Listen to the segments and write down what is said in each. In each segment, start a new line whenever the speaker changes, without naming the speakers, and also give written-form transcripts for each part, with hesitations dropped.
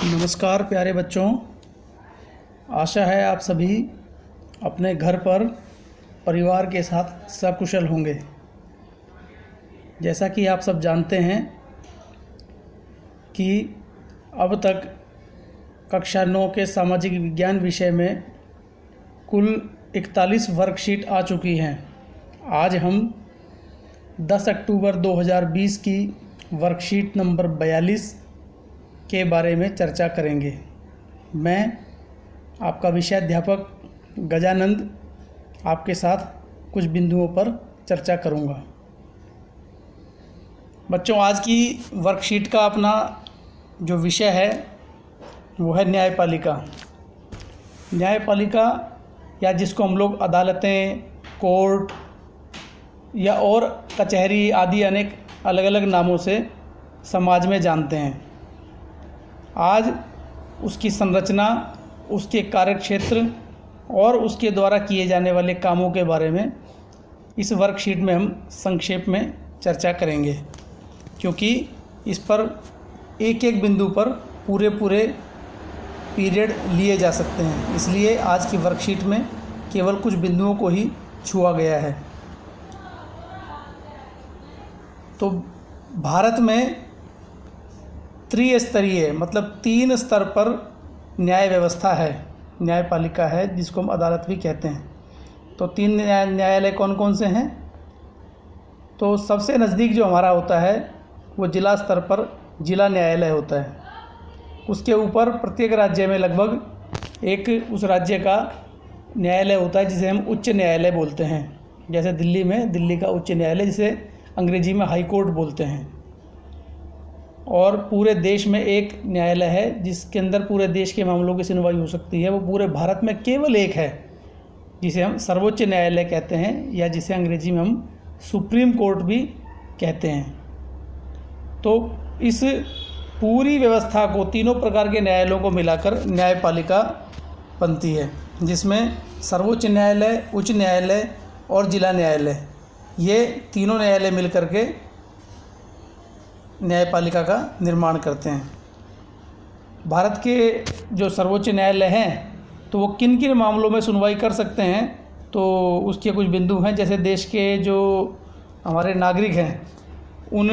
नमस्कार प्यारे बच्चों, आशा है आप सभी अपने घर पर परिवार के साथ सकुशल होंगे। जैसा कि आप सब जानते हैं कि अब तक कक्षा 9 के सामाजिक विज्ञान विषय में कुल 41 वर्कशीट आ चुकी हैं। आज हम 10 अक्टूबर 2020 की वर्कशीट नंबर 42 के बारे में चर्चा करेंगे। मैं आपका विषय अध्यापक गजानंद आपके साथ कुछ बिंदुओं पर चर्चा करूंगा। बच्चों, आज की वर्कशीट का अपना जो विषय है वो है न्यायपालिका। न्यायपालिका या जिसको हम लोग अदालतें, कोर्ट या और कचहरी आदि अनेक अलग अलग नामों से समाज में जानते हैं। आज उसकी संरचना, उसके कार्यक्षेत्र और उसके द्वारा किए जाने वाले कामों के बारे में इस वर्कशीट में हम संक्षेप में चर्चा करेंगे, क्योंकि इस पर एक एक बिंदु पर पूरे पीरियड लिए जा सकते हैं। इसलिए आज की वर्कशीट में केवल कुछ बिंदुओं को ही छुआ गया है। तो भारत में त्रिस्तरीय मतलब 3 स्तर पर न्याय व्यवस्था है, न्यायपालिका है, जिसको हम अदालत भी कहते हैं। तो 3 न्यायालय कौन कौन से हैं? तो सबसे नज़दीक जो हमारा होता है वो जिला स्तर पर जिला न्यायालय होता है। उसके ऊपर प्रत्येक राज्य में लगभग एक उस राज्य का न्यायालय होता है, जिसे हम उच्च न्यायालय बोलते हैं। जैसे दिल्ली में दिल्ली का उच्च न्यायालय, जिसे अंग्रेजी में हाई कोर्ट बोलते हैं। और पूरे देश में एक न्यायालय है जिसके अंदर पूरे देश के मामलों की सुनवाई हो सकती है। वो पूरे भारत में केवल एक है, जिसे हम सर्वोच्च न्यायालय कहते हैं, या जिसे अंग्रेजी में हम सुप्रीम कोर्ट भी कहते हैं। तो इस पूरी व्यवस्था को, तीनों प्रकार के न्यायालयों को मिलाकर न्यायपालिका बनती है, जिसमें सर्वोच्च न्यायालय, उच्च न्यायालय और जिला न्यायालय, ये तीनों न्यायालय मिलकर के न्यायपालिका का निर्माण करते हैं। भारत के जो सर्वोच्च न्यायालय हैं, तो वो किन किन मामलों में सुनवाई कर सकते हैं, तो उसके कुछ बिंदु हैं। जैसे देश के जो हमारे नागरिक हैं, उन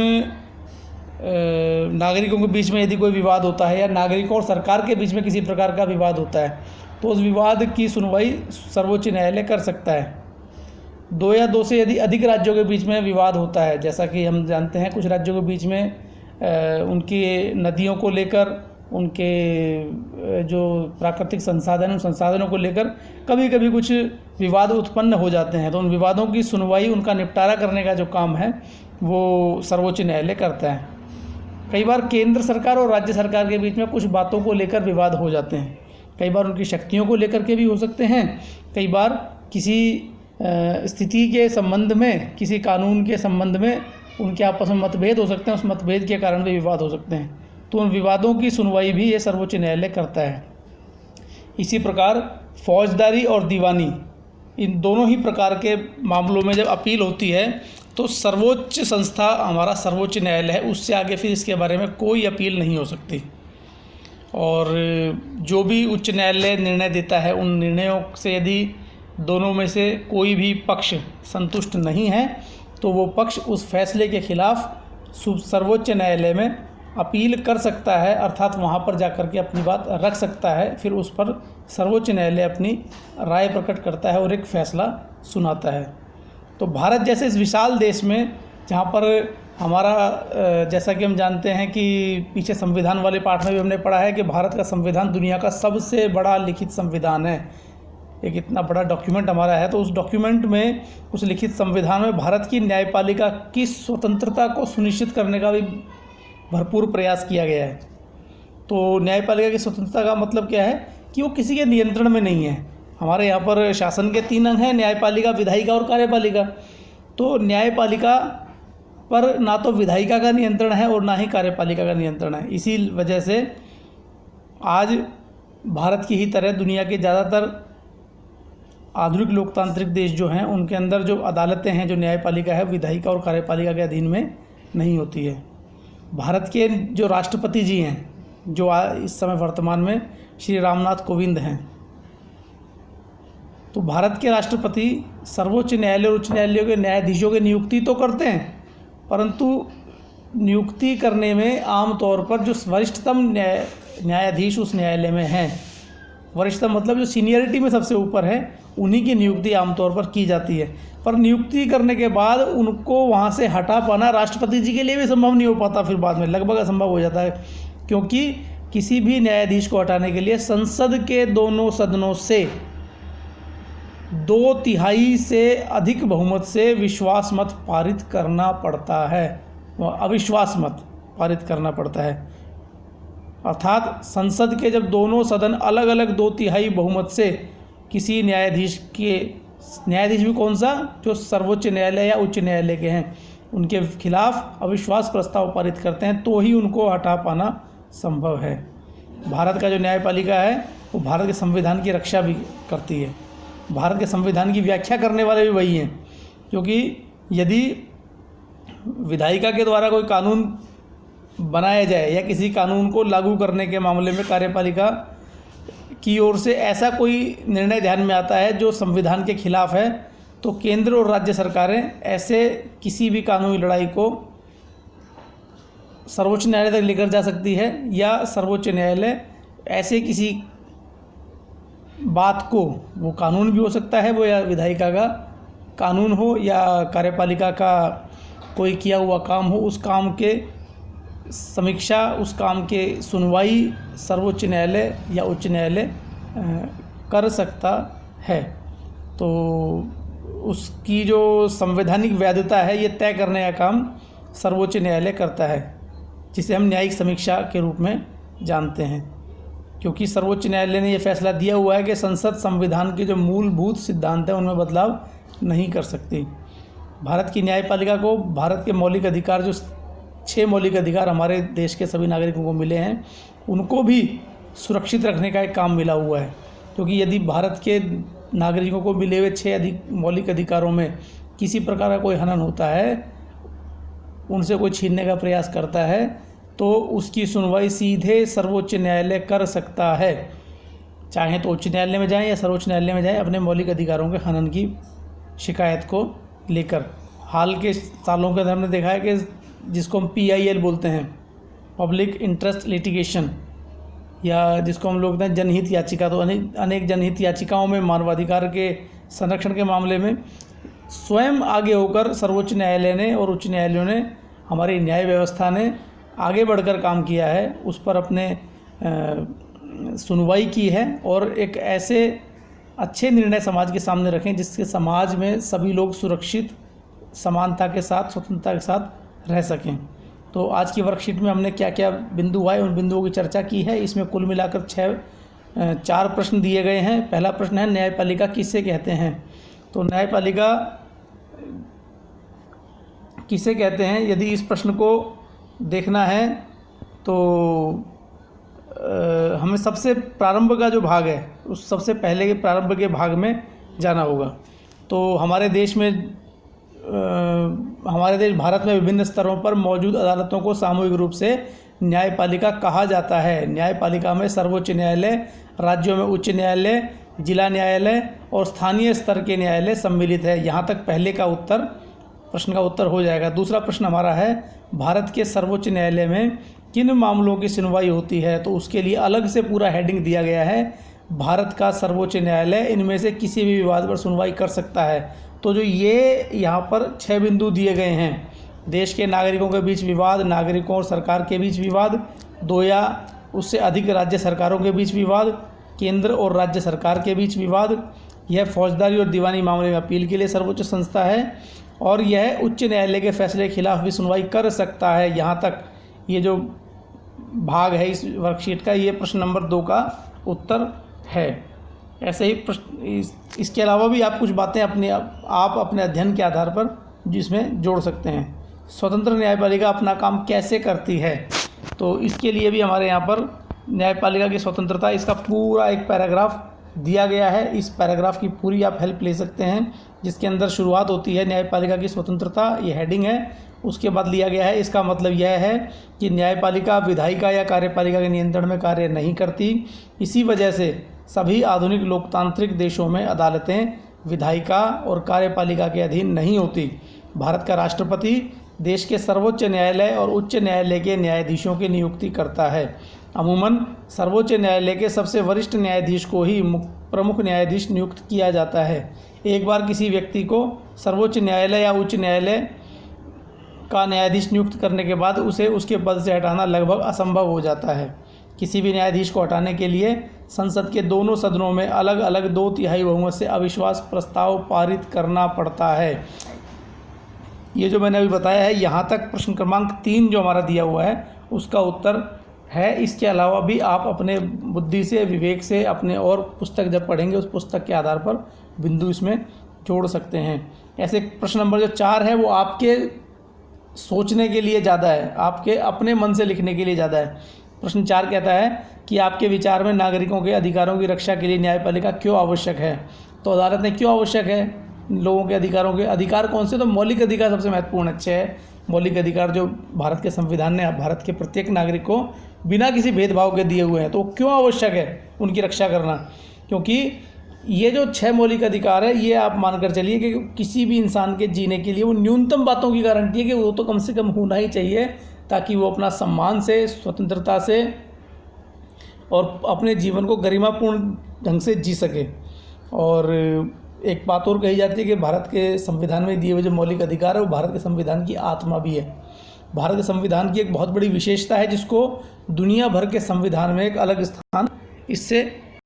नागरिकों के बीच में यदि कोई विवाद होता है या नागरिकों और सरकार के बीच में किसी प्रकार का विवाद होता है, तो उस विवाद की सुनवाई सर्वोच्च न्यायालय कर सकता है। 2 या 2 से यदि अधिक राज्यों के बीच में विवाद होता है, जैसा कि हम जानते हैं कुछ राज्यों के बीच में उनकी नदियों को लेकर, उनके जो प्राकृतिक संसाधन, उन संसाधनों को लेकर कभी कभी कुछ विवाद उत्पन्न हो जाते हैं। तो उन विवादों की सुनवाई, उनका निपटारा करने का जो काम है वो सर्वोच्च न्यायालय करता है। कई बार केंद्र सरकार और राज्य सरकार के बीच में कुछ बातों को लेकर विवाद हो जाते हैं। कई बार उनकी शक्तियों को लेकर के भी हो सकते हैं। कई बार किसी स्थिति के संबंध में, किसी कानून के संबंध में उनके आपस में मतभेद हो सकते हैं। उस मतभेद के कारण भी विवाद हो सकते हैं। तो उन विवादों की सुनवाई भी ये सर्वोच्च न्यायालय करता है। इसी प्रकार फौजदारी और दीवानी, इन दोनों ही प्रकार के मामलों में जब अपील होती है, तो सर्वोच्च संस्था हमारा सर्वोच्च न्यायालय है। उससे आगे फिर इसके बारे में कोई अपील नहीं हो सकती। और जो भी उच्च न्यायालय निर्णय देता है, उन निर्णयों से यदि दोनों में से कोई भी पक्ष संतुष्ट नहीं है, तो वो पक्ष उस फैसले के खिलाफ सर्वोच्च न्यायालय में अपील कर सकता है, अर्थात वहाँ पर जाकर के अपनी बात रख सकता है। फिर उस पर सर्वोच्च न्यायालय अपनी राय प्रकट करता है और एक फ़ैसला सुनाता है। तो भारत जैसे इस विशाल देश में, जहाँ पर हमारा जैसा कि हम जानते हैं कि पीछे संविधान वाले पाठ में भी हमने पढ़ा है कि भारत का संविधान दुनिया का सबसे बड़ा लिखित संविधान है। एक इतना बड़ा डॉक्यूमेंट हमारा है। तो उस डॉक्यूमेंट में, उस लिखित संविधान में भारत की न्यायपालिका की स्वतंत्रता को सुनिश्चित करने का भी भरपूर प्रयास किया गया है। तो न्यायपालिका की स्वतंत्रता का मतलब क्या है कि वो किसी के नियंत्रण में नहीं है। हमारे यहाँ पर शासन के 3 अंग हैं, न्यायपालिका, विधायिका और कार्यपालिका। तो न्यायपालिका पर ना तो विधायिका का नियंत्रण है और ना ही कार्यपालिका का नियंत्रण है। इसी वजह से आज भारत की ही तरह दुनिया के ज़्यादातर आधुनिक लोकतांत्रिक देश जो हैं, उनके अंदर जो अदालतें हैं, जो न्यायपालिका है, विधायिका और कार्यपालिका के अधीन में नहीं होती है। भारत के जो राष्ट्रपति जी हैं, जो इस समय वर्तमान में श्री रामनाथ कोविंद हैं। तो भारत के राष्ट्रपति सर्वोच्च न्यायालय और उच्च न्यायालयों के न्यायाधीशों की नियुक्ति तो करते हैं, परंतु नियुक्ति करने में आमतौर पर जो वरिष्ठतम न्यायाधीश उस न्यायालय में हैं, वरिष्ठतम मतलब जो सीनियरिटी में सबसे ऊपर है, उन्हीं की नियुक्ति आमतौर पर की जाती है। पर नियुक्ति करने के बाद उनको वहाँ से हटा पाना राष्ट्रपति जी के लिए भी संभव नहीं हो पाता, फिर बाद में लगभग असंभव हो जाता है, क्योंकि किसी भी न्यायाधीश को हटाने के लिए संसद के दोनों सदनों से 2/3 से अधिक बहुमत से विश्वास मत पारित करना पड़ता है, अविश्वास मत पारित करना पड़ता है। अर्थात संसद के जब दोनों सदन अलग अलग 2/3 बहुमत से किसी न्यायाधीश भी कौन सा, जो सर्वोच्च न्यायालय या उच्च न्यायालय के हैं, उनके खिलाफ अविश्वास प्रस्ताव पारित करते हैं, तो ही उनको हटा पाना संभव है। भारत का जो न्यायपालिका है वो भारत के संविधान की रक्षा भी करती है। भारत के संविधान की व्याख्या करने वाले भी वही हैं, क्योंकि यदि विधायिका के द्वारा कोई कानून बनाया जाए या किसी कानून को लागू करने के मामले में कार्यपालिका की ओर से ऐसा कोई निर्णय ध्यान में आता है जो संविधान के खिलाफ है, तो केंद्र और राज्य सरकारें ऐसे किसी भी कानूनी लड़ाई को सर्वोच्च न्यायालय तक लेकर जा सकती है, या सर्वोच्च न्यायालय ऐसे किसी बात को, वो कानून भी हो सकता है, वो या विधायिका का कानून हो या कार्यपालिका का कोई किया हुआ काम हो, उस काम के समीक्षा, उस काम के सुनवाई सर्वोच्च न्यायालय या उच्च न्यायालय कर सकता है। तो उसकी जो संवैधानिक वैधता है ये तय करने का काम सर्वोच्च न्यायालय करता है, जिसे हम न्यायिक समीक्षा के रूप में जानते हैं, क्योंकि सर्वोच्च न्यायालय ने यह फैसला दिया हुआ है कि संसद संविधान के जो मूलभूत सिद्धांत हैं उनमें बदलाव नहीं कर सकती। भारत की न्यायपालिका को भारत के मौलिक अधिकार, जो 6 मौलिक अधिकार हमारे देश के सभी नागरिकों को मिले हैं, उनको भी सुरक्षित रखने का एक काम मिला हुआ है। क्योंकि यदि भारत के नागरिकों को मिले हुए 6 मौलिक अधिकारों में किसी प्रकार का कोई हनन होता है, उनसे कोई छीनने का प्रयास करता है, तो उसकी सुनवाई सीधे सर्वोच्च न्यायालय कर सकता है। चाहे तो उच्च न्यायालय में जाएं या सर्वोच्च न्यायालय में जाएं, अपने मौलिक अधिकारों के हनन की शिकायत को लेकर। हाल के सालों के अंदर हमने देखा है कि जिसको हम PIL बोलते हैं, पब्लिक इंटरेस्ट लिटिगेशन, या जिसको हम लोग कहते हैं जनहित याचिका, तो अनेक जनहित याचिकाओं में मानवाधिकार के संरक्षण के मामले में स्वयं आगे होकर सर्वोच्च न्यायालय ने और उच्च न्यायालयों ने, हमारी न्याय व्यवस्था ने आगे बढ़कर काम किया है, उस पर अपने सुनवाई की है और एक ऐसे अच्छे निर्णय समाज के सामने रखें जिससे समाज में सभी लोग सुरक्षित, समानता के साथ, स्वतंत्रता के साथ रह सकें। तो आज की वर्कशीट में हमने क्या क्या बिंदु आए, उन बिंदुओं की चर्चा की है। इसमें कुल मिलाकर 4 प्रश्न दिए गए हैं। पहला प्रश्न है, न्यायपालिका किसे कहते हैं? तो न्यायपालिका किसे कहते हैं, यदि इस प्रश्न को देखना है तो हमें सबसे प्रारंभ का जो भाग है, उस सबसे पहले के प्रारंभ के भाग में जाना होगा। तो हमारे देश भारत में विभिन्न स्तरों पर मौजूद अदालतों को सामूहिक रूप से न्यायपालिका कहा जाता है। न्यायपालिका में सर्वोच्च न्यायालय, राज्यों में उच्च न्यायालय, जिला न्यायालय और स्थानीय स्तर के न्यायालय सम्मिलित है। यहाँ तक पहले का प्रश्न का उत्तर हो जाएगा। दूसरा प्रश्न हमारा है, भारत के सर्वोच्च न्यायालय में किन मामलों की सुनवाई होती है? तो उसके लिए अलग से पूरा हेडिंग दिया गया है, भारत का सर्वोच्च न्यायालय इनमें से किसी भी विवाद पर सुनवाई कर सकता है। तो जो ये यहाँ पर 6 बिंदु दिए गए हैं, देश के नागरिकों के बीच विवाद, नागरिकों और सरकार के बीच विवाद, 2 या उससे अधिक राज्य सरकारों के बीच विवाद, केंद्र और राज्य सरकार के बीच विवाद, यह फौजदारी और दीवानी मामले में अपील के लिए सर्वोच्च संस्था है और यह उच्च न्यायालय के फैसले के खिलाफ भी सुनवाई कर सकता है। यहाँ तक ये जो भाग है इस वर्कशीट का, ये प्रश्न नंबर 2 का उत्तर है। ऐसे ही प्रश्न, इसके अलावा भी आप कुछ बातें आप अपने अध्ययन के आधार पर जिसमें जोड़ सकते हैं। स्वतंत्र न्यायपालिका अपना काम कैसे करती है? तो इसके लिए भी हमारे यहाँ पर न्यायपालिका की स्वतंत्रता, इसका पूरा एक पैराग्राफ दिया गया है। इस पैराग्राफ की पूरी आप हेल्प ले सकते हैं, जिसके अंदर शुरुआत होती है न्यायपालिका की स्वतंत्रता, ये हेडिंग है, उसके बाद लिया गया है। इसका मतलब यह है कि न्यायपालिका विधायिका या कार्यपालिका के नियंत्रण में कार्य नहीं करती। इसी वजह से सभी आधुनिक लोकतांत्रिक देशों में अदालतें विधायिका और कार्यपालिका के अधीन नहीं होती। भारत का राष्ट्रपति देश के सर्वोच्च न्यायालय और उच्च न्यायालय के न्यायाधीशों की नियुक्ति करता है। अमूमन सर्वोच्च न्यायालय के सबसे वरिष्ठ न्यायाधीश को ही प्रमुख न्यायाधीश नियुक्त किया जाता है। एक बार किसी व्यक्ति को सर्वोच्च न्यायालय या उच्च न्यायालय का न्यायाधीश नियुक्त करने के बाद उसे उसके पद से हटाना लगभग असंभव हो जाता है। किसी भी न्यायाधीश को हटाने के लिए संसद के दोनों सदनों में अलग अलग 2/3 बहुमत से अविश्वास प्रस्ताव पारित करना पड़ता है। ये जो मैंने अभी बताया है, यहाँ तक प्रश्न क्रमांक 3 जो हमारा दिया हुआ है उसका उत्तर है। इसके अलावा भी आप अपने बुद्धि से, विवेक से, अपने और पुस्तक जब पढ़ेंगे उस पुस्तक के आधार पर बिंदु इसमें जोड़ सकते हैं। ऐसे प्रश्न नंबर जो 4 है वो आपके सोचने के लिए ज़्यादा है, आपके अपने मन से लिखने के लिए ज़्यादा है। प्रश्न 4 कहता है कि आपके विचार में नागरिकों के अधिकारों की रक्षा के लिए न्यायपालिका क्यों आवश्यक है। तो अदालतें क्यों आवश्यक है लोगों के अधिकारों के? अधिकार कौन से? तो मौलिक अधिकार सबसे महत्वपूर्ण अच्छे है। मौलिक अधिकार जो भारत के संविधान ने भारत के प्रत्येक नागरिक को बिना किसी भेदभाव के दिए हुए हैं, तो क्यों आवश्यक है उनकी रक्षा करना? क्योंकि ये जो 6 मौलिक अधिकार है ये आप मानकर चलिए कि किसी भी इंसान के जीने के लिए वो न्यूनतम बातों की गारंटी है कि वो तो कम से कम होना ही चाहिए, ताकि वो अपना सम्मान से, स्वतंत्रता से और अपने जीवन को गरिमापूर्ण ढंग से जी सके। और एक बात और कही जाती है कि भारत के संविधान में दिए हुए जो मौलिक अधिकार है वो भारत के संविधान की आत्मा भी है। भारत के संविधान की एक बहुत बड़ी विशेषता है जिसको दुनिया भर के संविधान में एक अलग स्थान इससे